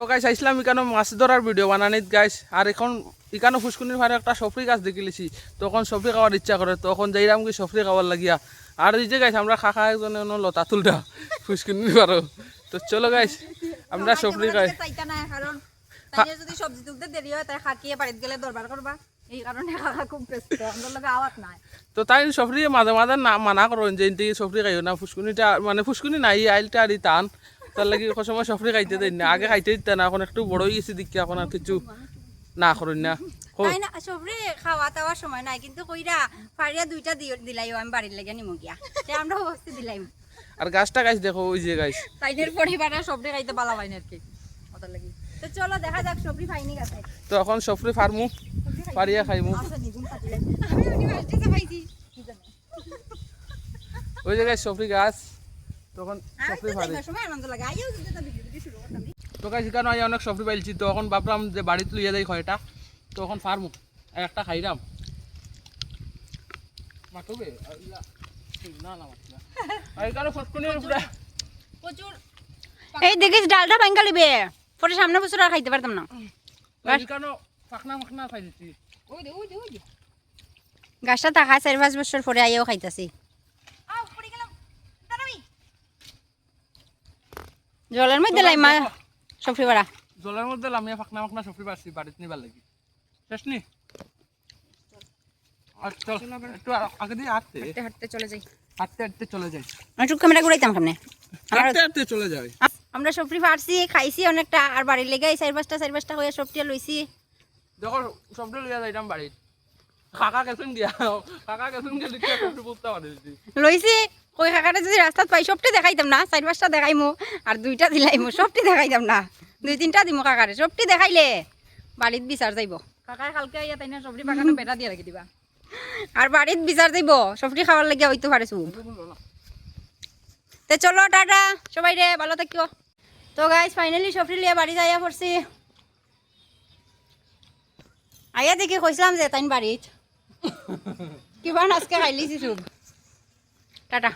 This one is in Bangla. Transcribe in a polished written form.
তো গাইস আইসলাম এখানে মাছ ধরার ভিডিও বানানিত গাইস, আর এখন এখানে ফুসকুনির ভারে একটা সফরি গাছ দেখিলেছি, তখন সফরি খাওয়ার ইচ্ছা করে, তখন যাইরাম কি সফরি খাওয়ার লাগিয়া। আর এই যে গাইস আমরা খাখা একজনে লতা তুলটা ফুসকুনির ভারো। তো চলো গাইস আমরা সফরি খাই। যদি সবজি তুলতে দেরি হয় তাই খাকিয়ে বাড়িতে গেলে দরবার করবা, এই কারণে খাখা খুব ব্যস্ত, আমাদের লগে আওয়াত নাই। তো তাই সফরি মাঝে মাঝে না মানা করেন যে ইনতে সফরি খাইও না, ফুসকুনিটা মানে ফুসকুনি নাই আইলটা আর টান, তার লাগি সময় সফরি খাইতে দেন না, আগে খাইতে দিতে না, এখন একটু বড় হয়ে গেছে দেখি এখন আর কিছু না করেন না। তাই না সবরে খাওয়া দাওয়ার সময় নাই, কিন্তু কইরা ফাড়িয়া দুইটা দিলাইও আমি বাড়ির লেগে নিমু গিয়া, আমরা বসতে দিলাইম। আর গাছটা গাছ দেখো ওই যে গাছ তাইদের পরিবারে সবরে খাইতে ভালো হয় না আর কি, কত লাগি। তো চলো দেখা যাক সবরি ফাইনি গাছে। তো এখন সফরি ফার্মু পারিয়া খাইমু। আমি ইউনিভার্সিটিতে পাইছি কি জানো, ওই জায়গায় সফরি গাছ, তখন সফরি ফারি। সময় আনন্দ লাগে। আইও যদি তো ভিডিও শুরু করতাম। তো গাছ এখানে আই অনেক সফরি পাইছি, তো এখন ভাবলাম যে বাড়িতে লইয়া যাই কয়টা, তো এখন ফার্মু একটা খাইরাম। মাটবে না না মাটনা এই কারো ফটকুনির উপরে প্রচুর। এই দেখিস ডালটা ভাঙা লিবে, পরে সামনে বছর আর খাইতে পারতাম না। এখানে ফাকনা ফাকনা খাই দিছি। ওই দে ওই দে ওই দে গাছটা থাকা 4-5 বছর পরে আইও খাইতাছি। আও পড়ে গেলাম, দাঁড়াবি। জলের মধ্যে লাইমা সফরি বাড়া, জলের মধ্যে লামিয়া ফাকনা ফাকনা সফরি পারছি বাড়িতে নিবার লাগি। শেষ নি আচ্ছা একটু আগে দিয়ে হাঁটতে হাঁটতে হাঁটতে চলে যাই, হাঁটতে হাঁটতে চলে যাই, আমি টুক ক্যামেরা ঘুরাইতাম সামনে। হাঁটতে হাঁটতে চলে যাই। আমরা সফরি পারছি, খাইছি অনেকটা, আর বাড়ির লেগে 4-5টা হয়ে সবটিয়া লইছি। যখন সবটা লইয়া যাইতাম বাড়িত, কাকা গেছেন গিয়া, কাকা গেছেন গিয়া দেখি সবটা বুঝতে পারছি লইছি কই কাকাটা যদি রাস্তাত পাই সবটি দেখাইতাম না, 4-5টা দেখাইমু আর 2টা দিলাইমু, সবটি দেখাইতাম না, 2-3টা দিমু কাকারে। সবটি দেখাইলে বাড়িত বিচার যাইব, কাকার কালকে আইয়া তাই না সবটি বাগানে বেটা দিয়ে রাখি দিবা, আর বাড়িত বিচার যাইব সবটি খাওয়ার লাগিয়া হইতে পারেছু। তো চলো টাটা সবাই রে, ভালো থাকিও। তো গাইস ফাইনালি সফরি লিয়া বাড়ি যাইয়া পড়ছি। আইয়া দেখি কইছিলাম যে তাইন বাড়িত কিবা আজকে খাইলিছি সব। টাটা।